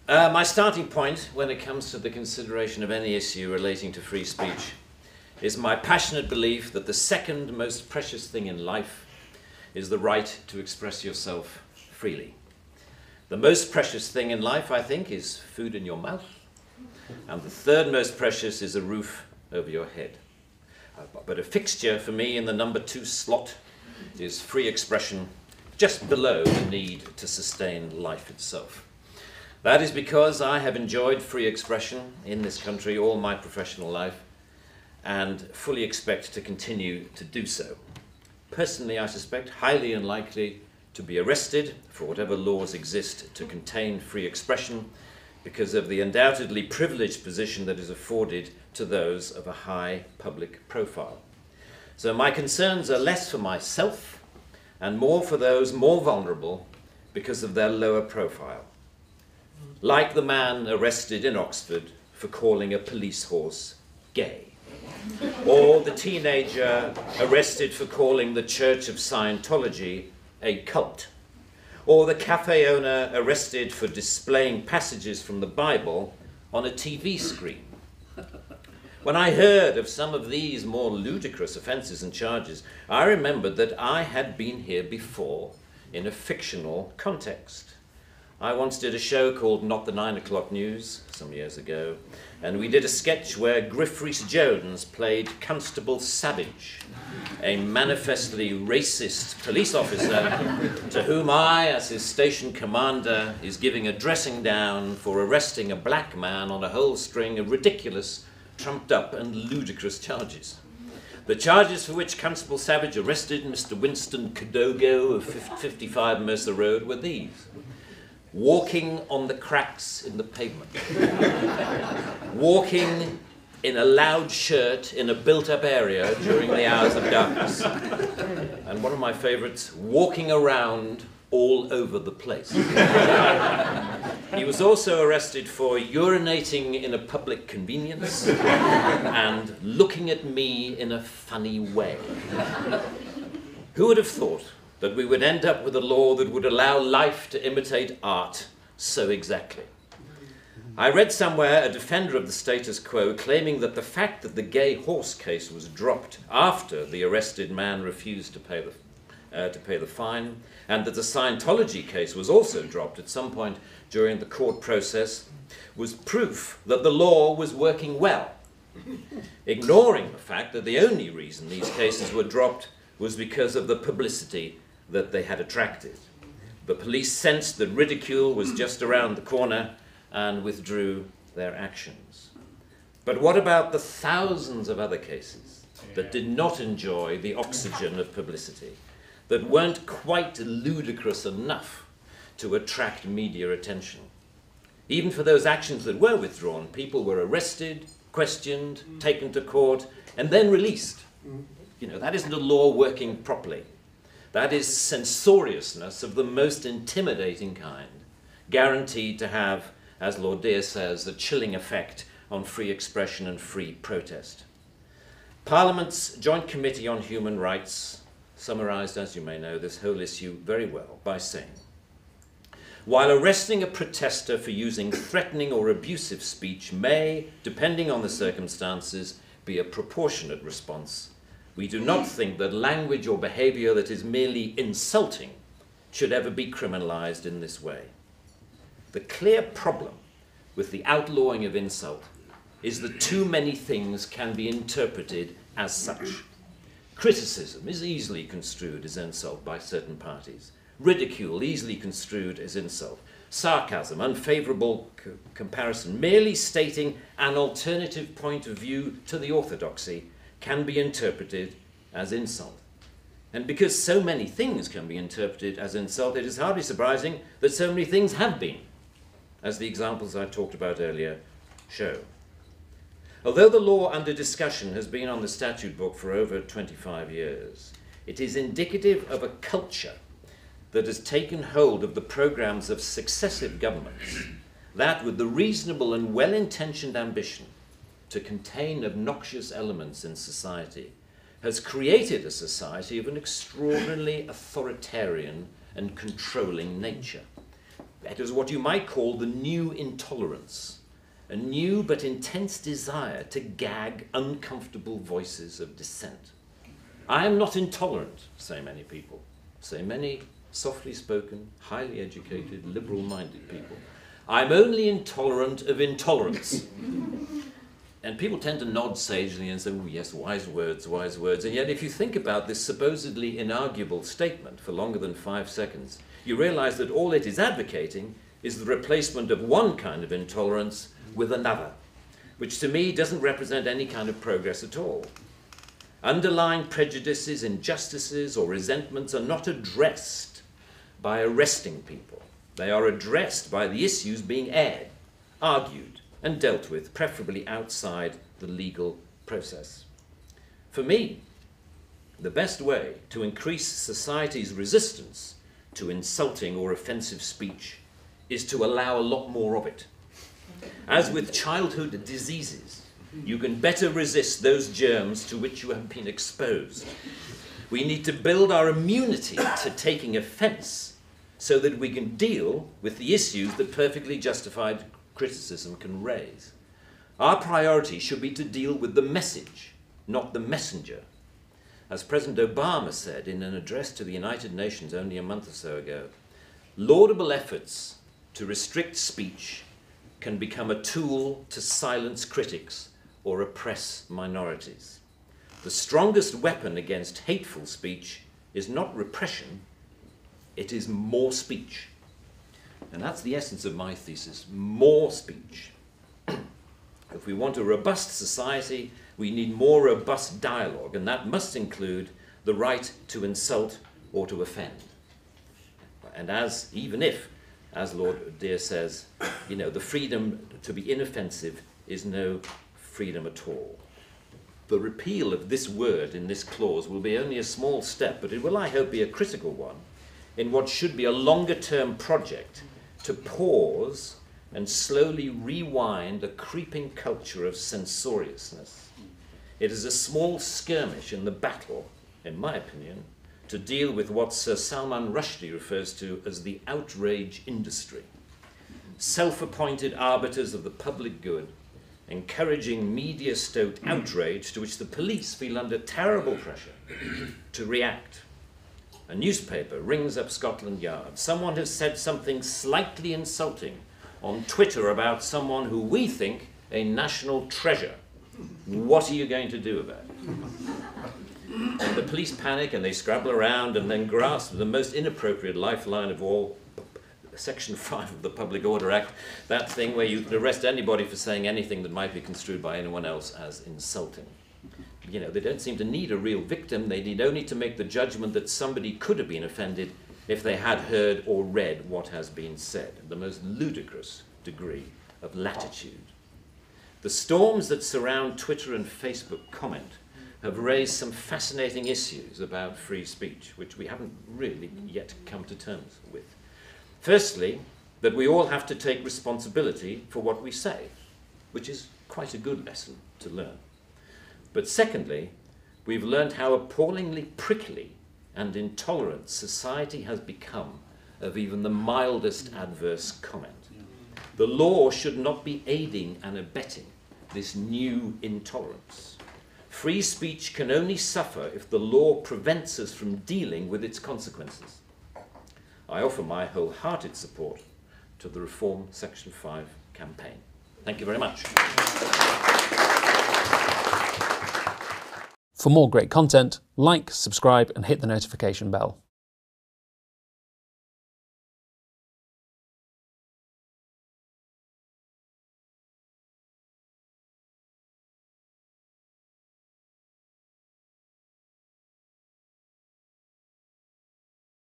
My starting point when it comes to the consideration of any issue relating to free speech is my passionate belief that the second most precious thing in life is the right to express yourself freely. The most precious thing in life, I think, is food in your mouth, and the third most precious is a roof over your head. But a fixture for me in the number 2 slot is free expression, just below the need to sustain life itself. That is because I have enjoyed free expression in this country all my professional life and fully expect to continue to do so. Personally, I suspect highly unlikely to be arrested for whatever laws exist to contain free expression because of the undoubtedly privileged position that is afforded to those of a high public profile. So my concerns are less for myself and more for those more vulnerable because of their lower profile. Like the man arrested in Oxford for calling a police horse gay, or the teenager arrested for calling the Church of Scientology a cult, or the cafe owner arrested for displaying passages from the Bible on a TV screen. When I heard of some of these more ludicrous offences and charges, I remembered that I had been here before in a fictional context. I once did a show called Not the 9 O'Clock News some years ago, and we did a sketch where Griff Rhys-Jones played Constable Savage, a manifestly racist police officer to whom I, as his station commander, is giving a dressing down for arresting a black man on a whole string of ridiculous, trumped up and ludicrous charges. The charges for which Constable Savage arrested Mr. Winston Kadogo of 55 Mercer Road were these: walking on the cracks in the pavement, walking in a loud shirt in a built-up area during the hours of darkness, and one of my favourites, walking around all over the place. He was also arrested for urinating in a public convenience and looking at me in a funny way. Who would have thought that we would end up with a law that would allow life to imitate art so exactly? I read somewhere a defender of the status quo claiming that the fact that the gay horse case was dropped after the arrested man refused to pay the fine, and that the Scientology case was also dropped at some point during the court process, was proof that the law was working well, ignoring the fact that the only reason these cases were dropped was because of the publicity that they had attracted. The police sensed that ridicule was just around the corner and withdrew their actions. But what about the thousands of other cases that did not enjoy the oxygen of publicity, that weren't quite ludicrous enough to attract media attention? Even for those actions that were withdrawn, people were arrested, questioned, taken to court, and then released. You know, that isn't a law working properly. That is censoriousness of the most intimidating kind, guaranteed to have, as Lord Dear says, a chilling effect on free expression and free protest. Parliament's Joint Committee on Human Rights summarised, as you may know, this whole issue very well by saying, while arresting a protester for using threatening or abusive speech may, depending on the circumstances, be a proportionate response, we do not think that language or behaviour that is merely insulting should ever be criminalised in this way. The clear problem with the outlawing of insult is that too many things can be interpreted as such. Criticism is easily construed as insult by certain parties. Ridicule easily construed as insult. Sarcasm, unfavourable comparison, merely stating an alternative point of view to the orthodoxy can be interpreted as insult. And because so many things can be interpreted as insult, it is hardly surprising that so many things have been, as the examples I talked about earlier show. Although the law under discussion has been on the statute book for over 25 years, it is indicative of a culture that has taken hold of the programs of successive governments, that with the reasonable and well-intentioned ambition to contain obnoxious elements in society, has created a society of an extraordinarily authoritarian and controlling nature. It is what you might call the new intolerance, a new but intense desire to gag uncomfortable voices of dissent. I am not intolerant, say many people, say many softly spoken, highly educated, liberal-minded people. I'm only intolerant of intolerance. And people tend to nod sagely and say, oh yes, wise words, wise words. And yet if you think about this supposedly inarguable statement for longer than 5 seconds, you realize that all it is advocating is the replacement of one kind of intolerance with another, which to me doesn't represent any kind of progress at all. Underlying prejudices, injustices, or resentments are not addressed by arresting people. They are addressed by the issues being aired, argued, and dealt with, preferably outside the legal process. For me, the best way to increase society's resistance to insulting or offensive speech is to allow a lot more of it. As with childhood diseases, you can better resist those germs to which you have been exposed. We need to build our immunity to taking offense so that we can deal with the issues that perfectly justified criticism can raise. Our priority should be to deal with the message, not the messenger. As President Obama said in an address to the United Nations only a month or so ago, laudable efforts to restrict speech can become a tool to silence critics or oppress minorities. The strongest weapon against hateful speech is not repression, it is more speech. And that's the essence of my thesis, more speech. If we want a robust society, we need more robust dialogue, and that must include the right to insult or to offend. And even if, as Lord Dear says, the freedom to be inoffensive is no freedom at all. The repeal of this word in this clause will be only a small step, but it will, I hope, be a critical one in what should be a longer-term project to pause and slowly rewind a creeping culture of censoriousness. It is a small skirmish in the battle, in my opinion, to deal with what Sir Salman Rushdie refers to as the outrage industry. Self-appointed arbiters of the public good, encouraging media-stoked outrage to which the police feel under terrible pressure to react. A newspaper rings up Scotland Yard. Someone has said something slightly insulting on Twitter about someone who we think a national treasure. What are you going to do about it? And the police panic and they scrabble around and then grasp the most inappropriate lifeline of all, Section 5 of the Public Order Act, that thing where you can arrest anybody for saying anything that might be construed by anyone else as insulting. They don't seem to need a real victim. They need only to make the judgment that somebody could have been offended if they had heard or read what has been said. The most ludicrous degree of latitude. The storms that surround Twitter and Facebook comment have raised some fascinating issues about free speech, which we haven't really yet come to terms with. Firstly, that we all have to take responsibility for what we say, which is quite a good lesson to learn. But secondly, we've learned how appallingly prickly and intolerant society has become of even the mildest adverse comment. The law should not be aiding and abetting this new intolerance. Free speech can only suffer if the law prevents us from dealing with its consequences. I offer my wholehearted support to the Reform Section 5 campaign. Thank you very much. For more great content, like, subscribe and hit the notification bell.